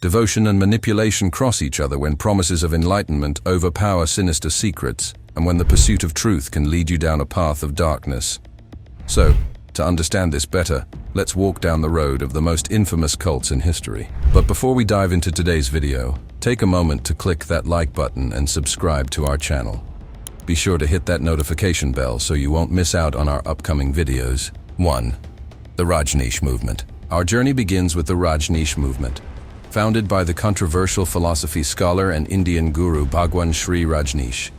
Devotion and manipulation cross each other when promises of enlightenment overpower sinister secrets, and when the pursuit of truth can lead you down a path of darkness. So, to understand this better, let's walk down the road of the most infamous cults in history. But before we dive into today's video, take a moment to click that like button and subscribe to our channel. Be sure to hit that notification bell so you won't miss out on our upcoming videos. 1. The Rajneesh Movement. Our journey begins with the Rajneesh Movement. Founded by the controversial philosophy scholar and Indian guru Bhagwan Sri Rajneesh,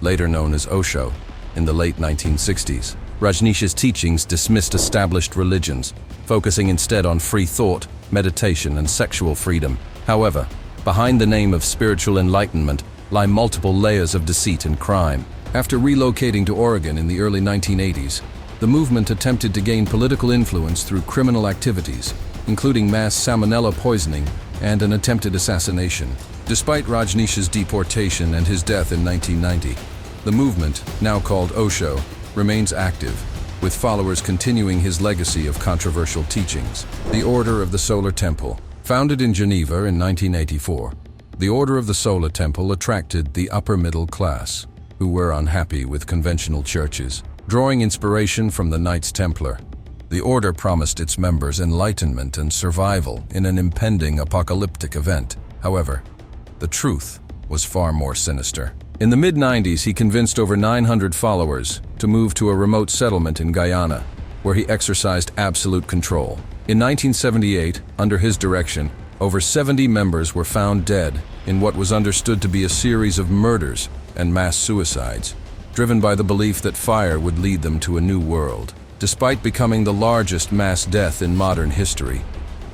later known as Osho, in the late 1960s. Rajneesh's teachings dismissed established religions, focusing instead on free thought, meditation, and sexual freedom. However, behind the name of spiritual enlightenment lie multiple layers of deceit and crime. After relocating to Oregon in the early 1980s, the movement attempted to gain political influence through criminal activities, including mass salmonella poisoning and an attempted assassination. Despite Rajneesh's deportation and his death in 1990, the movement, now called Osho, remains active, with followers continuing his legacy of controversial teachings. The Order of the Solar Temple. Founded in Geneva in 1984, the Order of the Solar Temple attracted the upper middle class, who were unhappy with conventional churches. Drawing inspiration from the Knights Templar, the order promised its members enlightenment and survival in an impending apocalyptic event. However, the truth was far more sinister. In the mid-90s, he convinced over 900 followers to move to a remote settlement in Guyana, where he exercised absolute control. In 1978, under his direction, over 70 members were found dead in what was understood to be a series of murders and mass suicides, driven by the belief that fire would lead them to a new world. Despite becoming the largest mass death in modern history,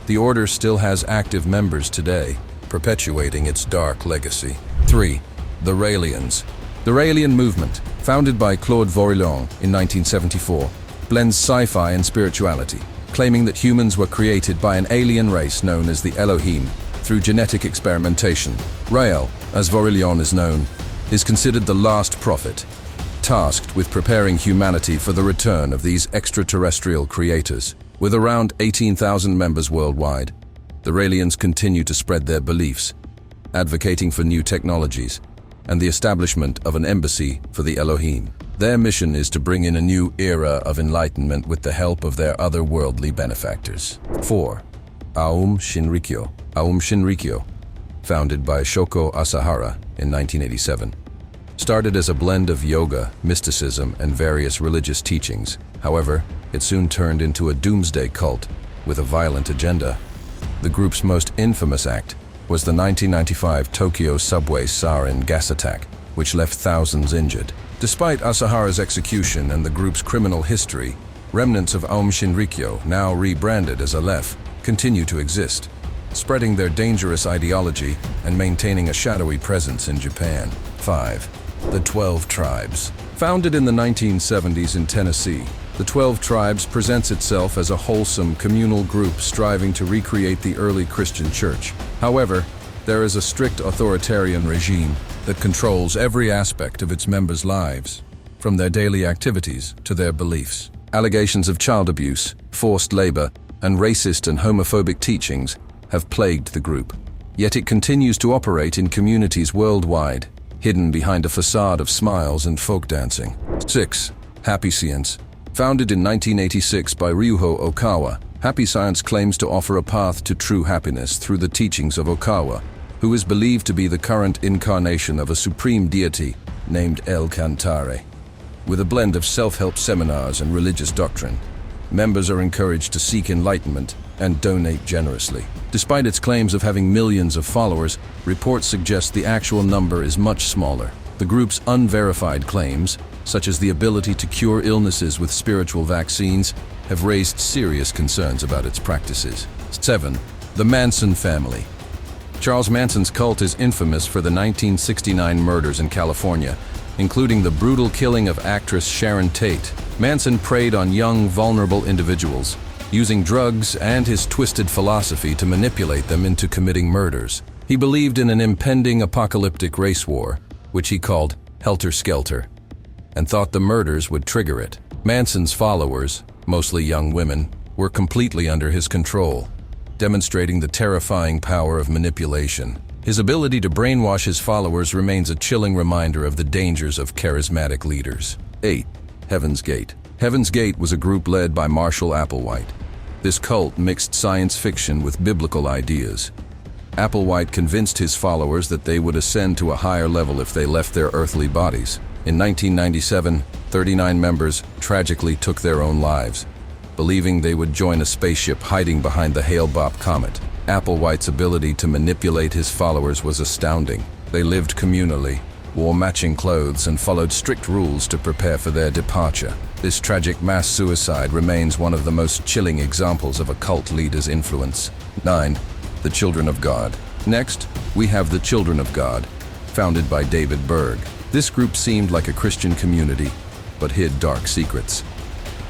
the order still has active members today, perpetuating its dark legacy. 3. The Raelians. The Raelian movement, founded by Claude Vorilhon in 1974, blends sci-fi and spirituality, claiming that humans were created by an alien race known as the Elohim through genetic experimentation. Rael, as Vorilhon is known, is considered the last prophet, tasked with preparing humanity for the return of these extraterrestrial creators. With around 18,000 members worldwide, the Raelians continue to spread their beliefs, advocating for new technologies and the establishment of an embassy for the Elohim. Their mission is to bring in a new era of enlightenment with the help of their otherworldly benefactors. 4. Aum Shinrikyo. Aum Shinrikyo, founded by Shoko Asahara in 1987. Started as a blend of yoga, mysticism, and various religious teachings. However, it soon turned into a doomsday cult with a violent agenda. The group's most infamous act was the 1995 Tokyo subway sarin gas attack, which left thousands injured. Despite Asahara's execution and the group's criminal history, remnants of Aum Shinrikyo, now rebranded as Aleph, continue to exist, spreading their dangerous ideology and maintaining a shadowy presence in Japan. 5. The 12 Tribes. Founded in the 1970s in Tennessee, the 12 Tribes presents itself as a wholesome communal group striving to recreate the early Christian church. However, there is a strict authoritarian regime that controls every aspect of its members' lives, from their daily activities to their beliefs. Allegations of child abuse, forced labor, and racist and homophobic teachings have plagued the group. Yet it continues to operate in communities worldwide, hidden behind a facade of smiles and folk dancing. 6. Happy Science. Founded in 1986 by Ryuho Okawa, Happy Science claims to offer a path to true happiness through the teachings of Okawa, who is believed to be the current incarnation of a supreme deity named El Cantare. With a blend of self-help seminars and religious doctrine, members are encouraged to seek enlightenment and donate generously. Despite its claims of having millions of followers, reports suggest the actual number is much smaller. The group's unverified claims, such as the ability to cure illnesses with spiritual vaccines, have raised serious concerns about its practices. 7. The Manson Family. Charles Manson's cult is infamous for the 1969 murders in California, including the brutal killing of actress Sharon Tate. Manson preyed on young, vulnerable individuals, using drugs and his twisted philosophy to manipulate them into committing murders. He believed in an impending apocalyptic race war, which he called Helter Skelter, and thought the murders would trigger it. Manson's followers, mostly young women, were completely under his control. demonstrating the terrifying power of manipulation. His ability to brainwash his followers remains a chilling reminder of the dangers of charismatic leaders. 8. Heaven's Gate. Heaven's Gate was a group led by Marshall Applewhite. This cult mixed science fiction with biblical ideas. Applewhite convinced his followers that they would ascend to a higher level if they left their earthly bodies. In 1997, 39 members tragically took their own lives, believing they would join a spaceship hiding behind the Hale-Bopp comet. Applewhite's ability to manipulate his followers was astounding. They lived communally, wore matching clothes, and followed strict rules to prepare for their departure. This tragic mass suicide remains one of the most chilling examples of a cult leader's influence. 9. The Children of God. Next, we have the Children of God, founded by David Berg. This group seemed like a Christian community, but hid dark secrets.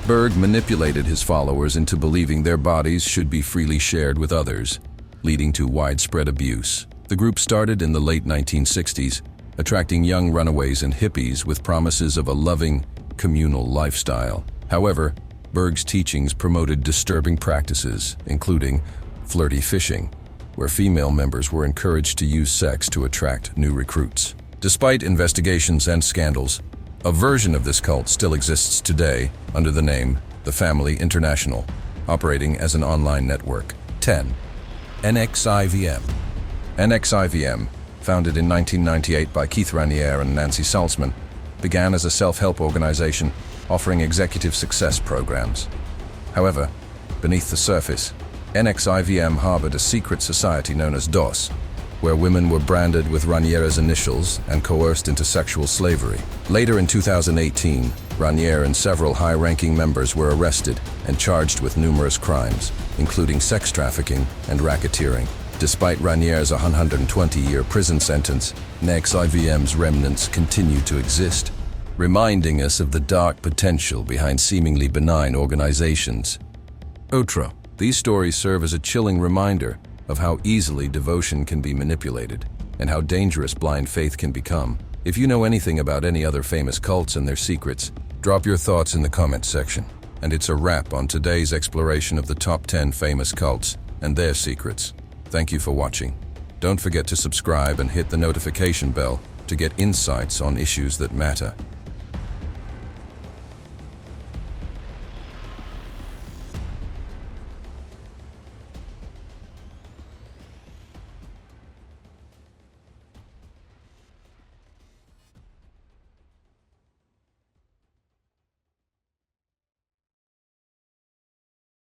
Berg manipulated his followers into believing their bodies should be freely shared with others, leading to widespread abuse. The group started in the late 1960s, attracting young runaways and hippies with promises of a loving, communal lifestyle. However, Berg's teachings promoted disturbing practices, including flirty fishing, where female members were encouraged to use sex to attract new recruits. Despite investigations and scandals, a version of this cult still exists today under the name The Family International, operating as an online network. 10. NXIVM. NXIVM, founded in 1998 by Keith Raniere and Nancy Salzman, began as a self-help organization offering executive success programs. However, beneath the surface, NXIVM harbored a secret society known as DOS, where women were branded with Raniere's initials and coerced into sexual slavery. Later in 2018, Raniere and several high-ranking members were arrested and charged with numerous crimes, including sex trafficking and racketeering. Despite Raniere's 120-year prison sentence, NXIVM's remnants continue to exist, reminding us of the dark potential behind seemingly benign organizations. Outro. These stories serve as a chilling reminder of how easily devotion can be manipulated and how dangerous blind faith can become. If you know anything about any other famous cults and their secrets, drop your thoughts in the comments section. And it's a wrap on today's exploration of the top 10 famous cults and their secrets. Thank you for watching. Don't forget to subscribe and hit the notification bell to get insights on issues that matter.